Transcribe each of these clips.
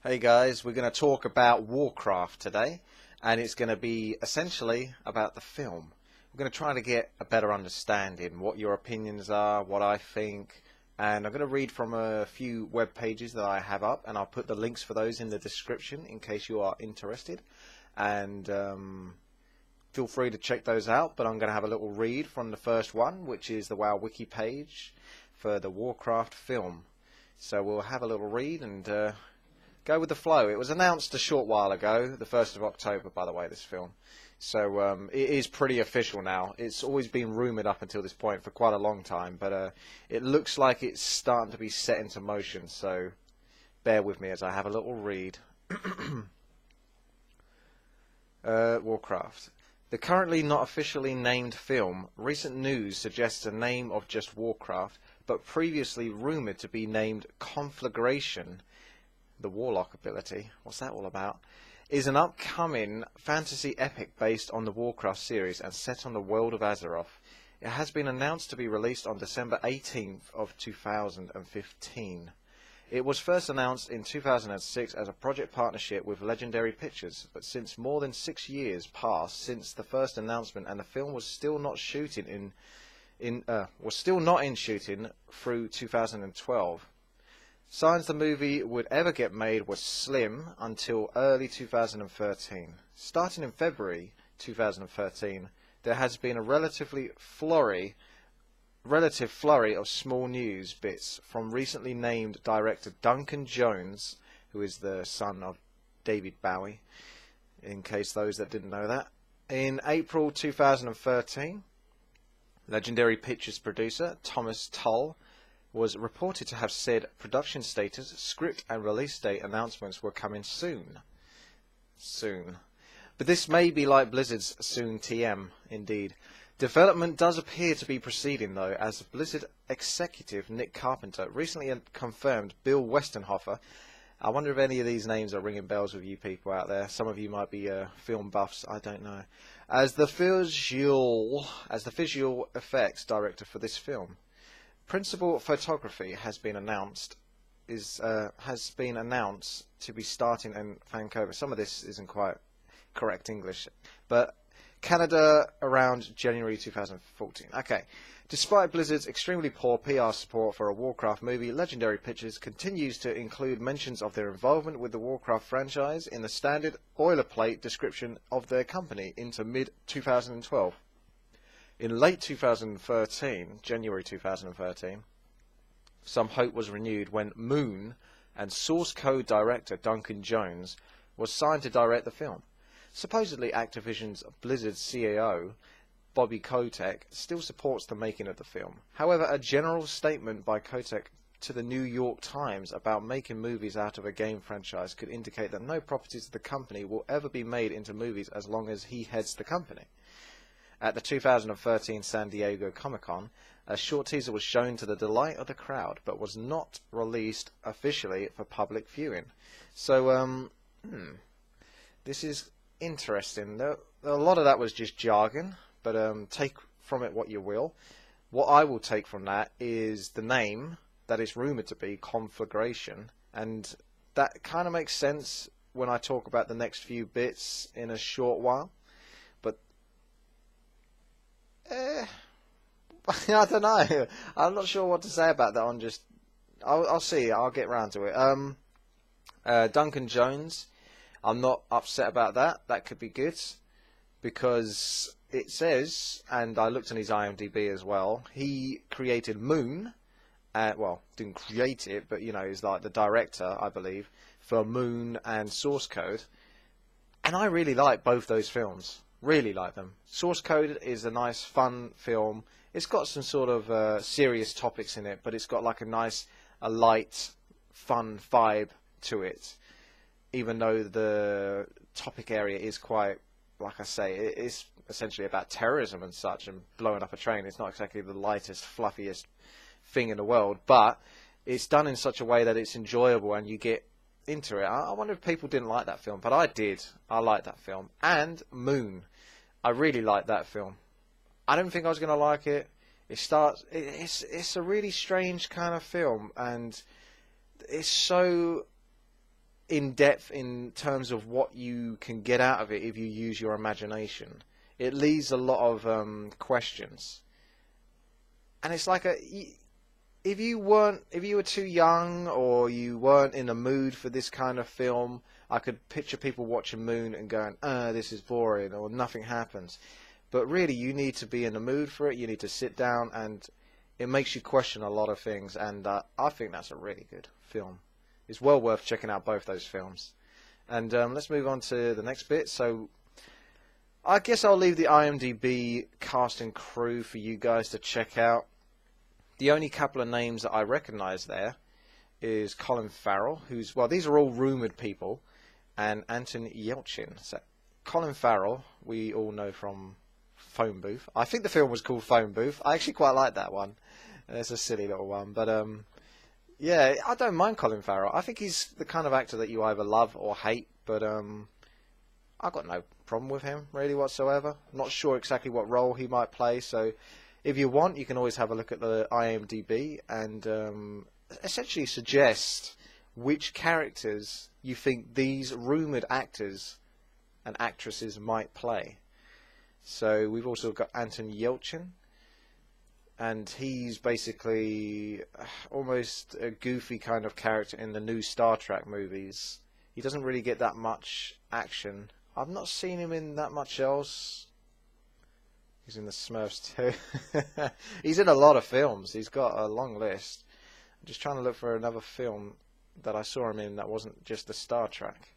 Hey guys, we're going to talk about Warcraft today, and it's going to be essentially about the film. We're going to try to get a better understanding what your opinions are, what I think, and I'm going to read from a few web pages that I have up, and I'll put the links for those in the description in case you are interested. And feel free to check those out, but I'm going to have a little read from the first one, which is the WoW Wiki page for the Warcraft film. So we'll have a little read and go with the flow. It was announced a short while ago, the 1st of October, by the way, this film. So it is pretty official now. It's always been rumoured up until this point for quite a long time, but it looks like it's starting to be set into motion, so bear with me as I have a little read. Warcraft. The currently not officially named film, recent news suggests a name of just Warcraft, but previously rumoured to be named Conflagration, the Warlock ability, what's that all about, is an upcoming fantasy epic based on the Warcraft series and set on the world of Azeroth. It has been announced to be released on December 18th of 2015. It was first announced in 2006 as a project partnership with Legendary Pictures, but since more than 6 years passed since the first announcement, and the film was still not shooting in shooting through 2012. Signs the movie would ever get made were slim until early 2013. Starting in February 2013, there has been a relative flurry of small news bits from recently named director Duncan Jones, who is the son of David Bowie, in case those that didn't know that. In April 2013, Legendary Pictures producer Thomas Tull was reported to have said production status, script and release date announcements were coming soon. But this may be like Blizzard's soon TM, indeed. Development does appear to be proceeding though, as Blizzard executive Nick Carpenter recently confirmed Bill Westenhofer. I wonder if any of these names are ringing bells with you people out there. Some of you might be film buffs, I don't know. As the visual effects director for this film. Principal photography has been announced to be starting in Vancouver. Some of this isn't quite correct English, but Canada around January 2014. Okay. Despite Blizzard's extremely poor PR support for a Warcraft movie, Legendary Pictures continues to include mentions of their involvement with the Warcraft franchise in the standard boilerplate description of their company into mid-2012. In late 2013, January 2013, some hope was renewed when Moon and source code director Duncan Jones was signed to direct the film. Supposedly Activision's Blizzard CAO, Bobby Kotick, still supports the making of the film. However, a general statement by Kotick to the New York Times about making movies out of a game franchise could indicate that no properties of the company will ever be made into movies as long as he heads the company. At the 2013 San Diego Comic-Con, a short teaser was shown to the delight of the crowd, but was not released officially for public viewing. So, this is interesting. A lot of that was just jargon, but take from it what you will. What I will take from that is the name that is rumoured to be Conflagration, and that kind of makes sense when I talk about the next few bits in a short while. I don't know. I'm not sure what to say about that one. I'll see. I'll get round to it. Duncan Jones, I'm not upset about that. That could be good because it says, and I looked on his IMDb as well, he created Moon. Well, didn't create it, but you know, he's like the director, I believe, for Moon and Source Code. And I really like both those films. Really like them. Source Code is a nice, fun film. It's got some sort of serious topics in it, but it's got like a light, fun vibe to it. Even though the topic area is quite, like I say, it is essentially about terrorism and such and blowing up a train. It's not exactly the lightest, fluffiest thing in the world, but it's done in such a way that it's enjoyable and you get into it. I wonder if people didn't like that film, but I did. I liked that film. And Moon. I really liked that film. I didn't think I was going to like it. It's a really strange kind of film, and it's so in depth in terms of what you can get out of it if you use your imagination. It leaves a lot of questions, and it's like if you were too young or you weren't in the mood for this kind of film, I could picture people watching Moon and going, this is boring or nothing happens. But really, you need to be in the mood for it. You need to sit down, and it makes you question a lot of things. And I think that's a really good film. It's well worth checking out both those films. And let's move on to the next bit. So I guess I'll leave the IMDb cast and crew for you guys to check out. The only couple of names that I recognise there is Colin Farrell, who's, well, these are all rumoured people, and Anton Yelchin. So Colin Farrell, we all know from Phone Booth. I think the film was called Phone Booth. I actually quite like that one. It's a silly little one, but yeah, I don't mind Colin Farrell. I think he's the kind of actor that you either love or hate, but I've got no problem with him really whatsoever. I'm not sure exactly what role he might play, so if you want, you can always have a look at the IMDb and essentially suggest which characters you think these rumoured actors and actresses might play. So we've also got Anton Yelchin, and he's basically almost a goofy kind of character in the new Star Trek movies. He doesn't really get that much action. I've not seen him in that much else. He's in the Smurfs too. He's in a lot of films. He's got a long list. I'm just trying to look for another film that I saw him in that wasn't just the Star Trek.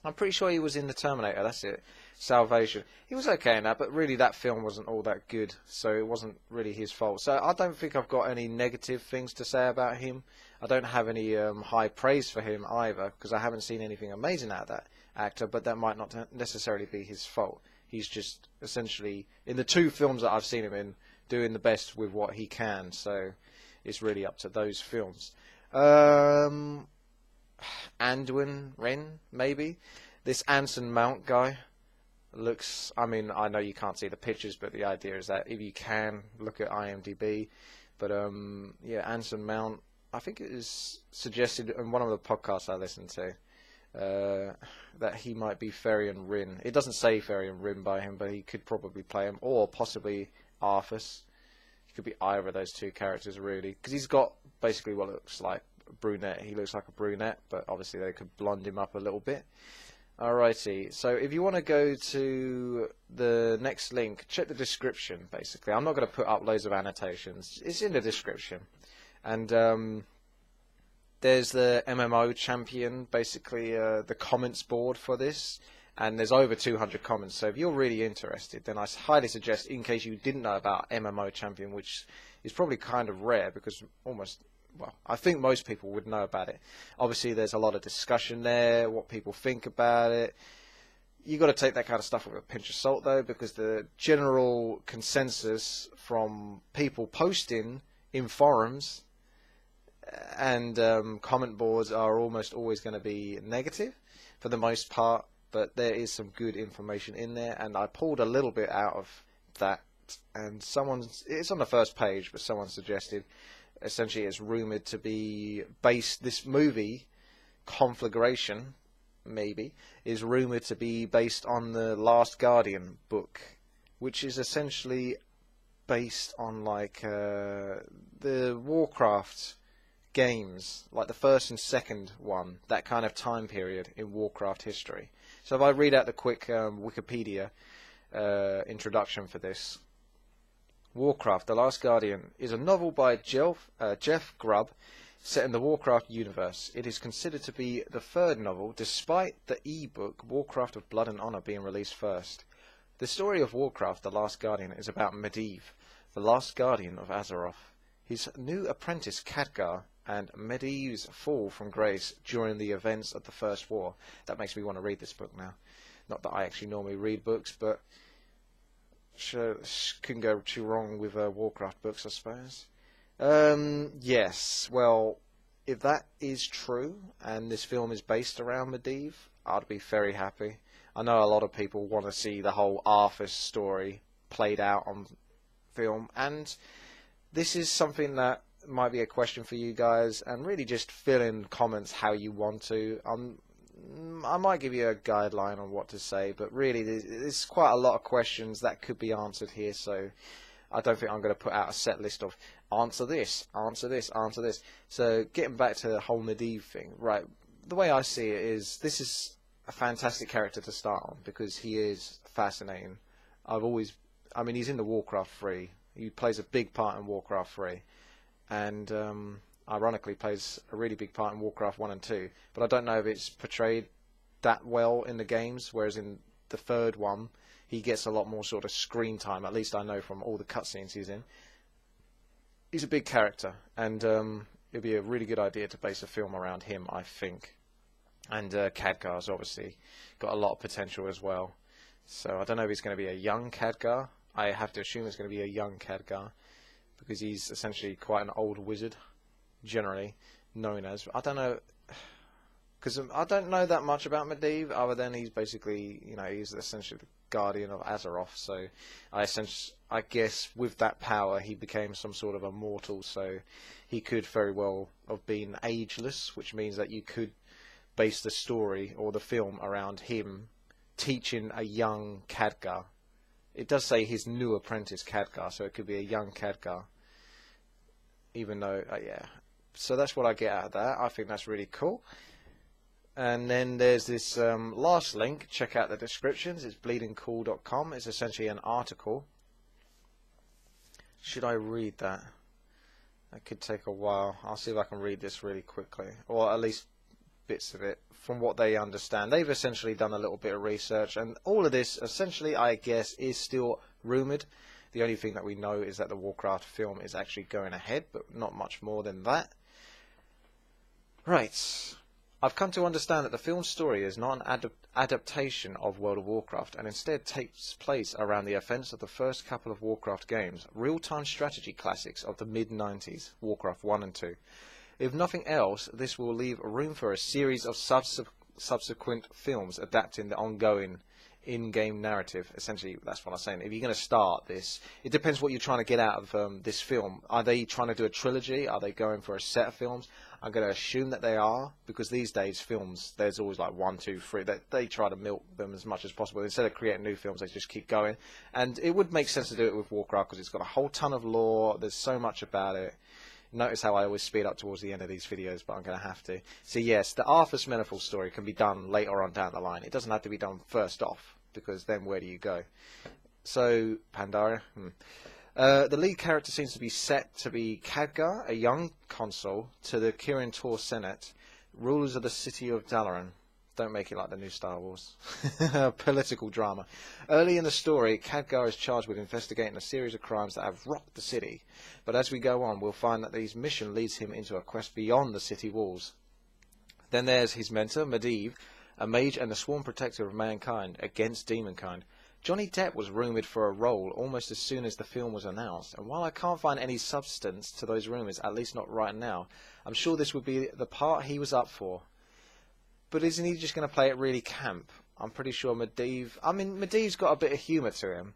I'm pretty sure he was in the Terminator, that's it. Salvation. He was okay in that, but really that film wasn't all that good, so it wasn't really his fault. So I don't think I've got any negative things to say about him. I don't have any high praise for him either, because I haven't seen anything amazing out of that actor, but that might not necessarily be his fault. He's just essentially, in the two films that I've seen him in, doing the best with what he can, so it's really up to those films. Anduin Wren, maybe. This Anson Mount guy looks, I mean, I know you can't see the pictures, but the idea is that if you can, look at IMDb. But yeah, Anson Mount, I think it is suggested in one of the podcasts I listened to that he might be Ferian Rin. It doesn't say Ferian Rin by him, but he could probably play him, or possibly Arthas. He could be either of those two characters, really, because he's got basically what looks like brunette. He looks like a brunette, but obviously they could blonde him up a little bit. Alrighty, so if you want to go to the next link, check the description, basically. I'm not going to put up loads of annotations. It's in the description. And there's the MMO champion, basically the comments board for this. And there's over 200 comments, so if you're really interested, then I highly suggest, in case you didn't know about MMO champion, which is probably kind of rare, because well, I think most people would know about it. Obviously, there's a lot of discussion there, what people think about it. You've got to take that kind of stuff with a pinch of salt, though, because the general consensus from people posting in forums and comment boards are almost always going to be negative for the most part, but there is some good information in there, and I pulled a little bit out of that, and it's on the first page, but someone suggested essentially it's rumoured to be based, this movie, Conflagration, maybe, is rumoured to be based on the Last Guardian book, which is essentially based on like the Warcraft games, like the first and second one, that kind of time period in Warcraft history. So if I read out the quick Wikipedia introduction for this. Warcraft The Last Guardian is a novel by Jeff Grubb set in the Warcraft universe. It is considered to be the third novel, despite the e-book Warcraft of Blood and Honor being released first. The story of Warcraft The Last Guardian is about Medivh, the last guardian of Azeroth, his new apprentice Khadgar, and Medivh's fall from grace during the events of the First War. That makes me want to read this book now. Not that I actually normally read books, but couldn't go too wrong with Warcraft books, I suppose. Yes, well, if that is true, and this film is based around Medivh, I'd be very happy. I know a lot of people want to see the whole Arthas story played out on film, and this is something that might be a question for you guys, and really just fill in comments how you want to. I might give you a guideline on what to say, but really there's quite a lot of questions that could be answered here, so I don't think I'm going to put out a set list of answer this, answer this, answer this. So getting back to the whole Medivh thing, right, the way I see it is this is a fantastic character to start on because he is fascinating. I mean, he's in the Warcraft 3. He plays a big part in Warcraft 3. And ironically plays a really big part in Warcraft 1 and 2, but I don't know if it's portrayed that well in the games, whereas in the third one he gets a lot more sort of screen time, at least I know from all the cutscenes he's in. He's a big character, and it'd be a really good idea to base a film around him, I think. And Khadgar's obviously got a lot of potential as well, so I don't know if he's going to be a young Khadgar. I have to assume it's going to be a young Khadgar, because he's essentially quite an old wizard, generally known as. I don't know, because I don't know that much about Medivh, other than he's basically, you know, he's essentially the guardian of Azeroth. So I guess with that power, he became some sort of immortal. So he could very well have been ageless, which means that you could base the story or the film around him teaching a young Khadgar. It does say his new apprentice Khadgar, so it could be a young Khadgar. Even though, yeah. So that's what I get out of that. I think that's really cool. And then there's this last link. Check out the descriptions. It's bleedingcool.com. It's essentially an article. Should I read that? That could take a while. I'll see if I can read this really quickly. Or at least bits of it from what they understand. They've essentially done a little bit of research. And all of this, essentially, I guess, is still rumoured. The only thing that we know is that the Warcraft film is actually going ahead, but not much more than that. Right. I've come to understand that the film's story is not an adaptation of World of Warcraft, and instead takes place around the events of the first couple of Warcraft games, real-time strategy classics of the mid-90s, Warcraft 1 and 2. If nothing else, this will leave room for a series of subsequent films adapting the ongoing in-game narrative. Essentially, that's what I'm saying. If you're going to start this, it depends what you're trying to get out of this film. Are they trying to do a trilogy? Are they going for a set of films? I'm going to assume that they are, because these days films, there's always like 1, 2, 3. They try to milk them as much as possible. Instead of creating new films, they just keep going. And it would make sense to do it with Warcraft, because it's got a whole ton of lore. There's so much about it. Notice how I always speed up towards the end of these videos, but I'm going to have to. So yes, the Arthas Menethil story can be done later on down the line. It doesn't have to be done first off, because then where do you go? So, Pandaria. The lead character seems to be set to be Khadgar, a young consul to the Kirin Tor Senate, rulers of the city of Dalaran. Don't make it like the new Star Wars. Political drama. Early in the story, Khadgar is charged with investigating a series of crimes that have rocked the city. But as we go on, we'll find that his mission leads him into a quest beyond the city walls. Then there's his mentor, Medivh, a mage and the sworn protector of mankind against demonkind. Johnny Depp was rumoured for a role almost as soon as the film was announced, and while I can't find any substance to those rumours, at least not right now, I'm sure this would be the part he was up for. But isn't he just going to play it really camp? I'm pretty sure Medivh's got a bit of humour to him,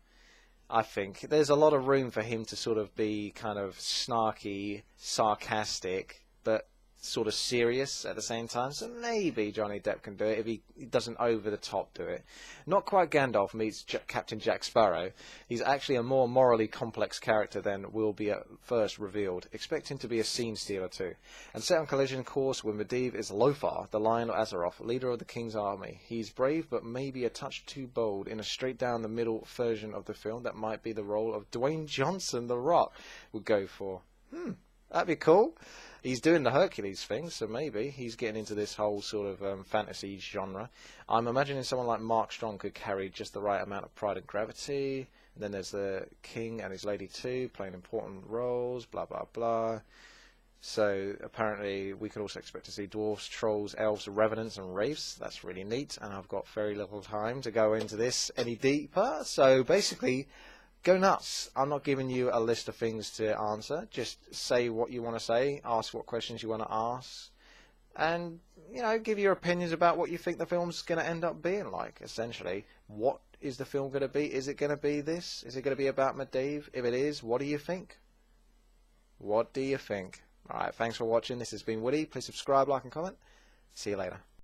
I think. There's a lot of room for him to sort of be kind of snarky, sarcastic, but sort of serious at the same time. So maybe Johnny Depp can do it if he doesn't over the top do it. Not quite Gandalf meets Captain Jack Sparrow. He's actually a more morally complex character than will be at first revealed. Expect him to be a scene stealer too. And set on collision course with Medivh is Lothar, the Lion of Azeroth, leader of the King's army. He's brave but maybe a touch too bold. In a straight down the middle version of the film, that might be the role of Dwayne Johnson, The Rock, would go for. That'd be cool. He's doing the Hercules thing, so maybe he's getting into this whole sort of fantasy genre. I'm imagining someone like Mark Strong could carry just the right amount of pride and gravity. And then there's the king and his lady too, playing important roles, blah, blah, blah. So apparently we could also expect to see dwarves, trolls, elves, revenants and wraiths. That's really neat, and I've got very little time to go into this any deeper. So basically, go nuts. I'm not giving you a list of things to answer. Just say what you want to say, ask what questions you want to ask, and, you know, give your opinions about what you think the film's going to end up being like, essentially. What is the film going to be? Is it going to be this? Is it going to be about Medivh? If it is, what do you think? What do you think? Alright, thanks for watching. This has been Woody. Please subscribe, like, and comment. See you later.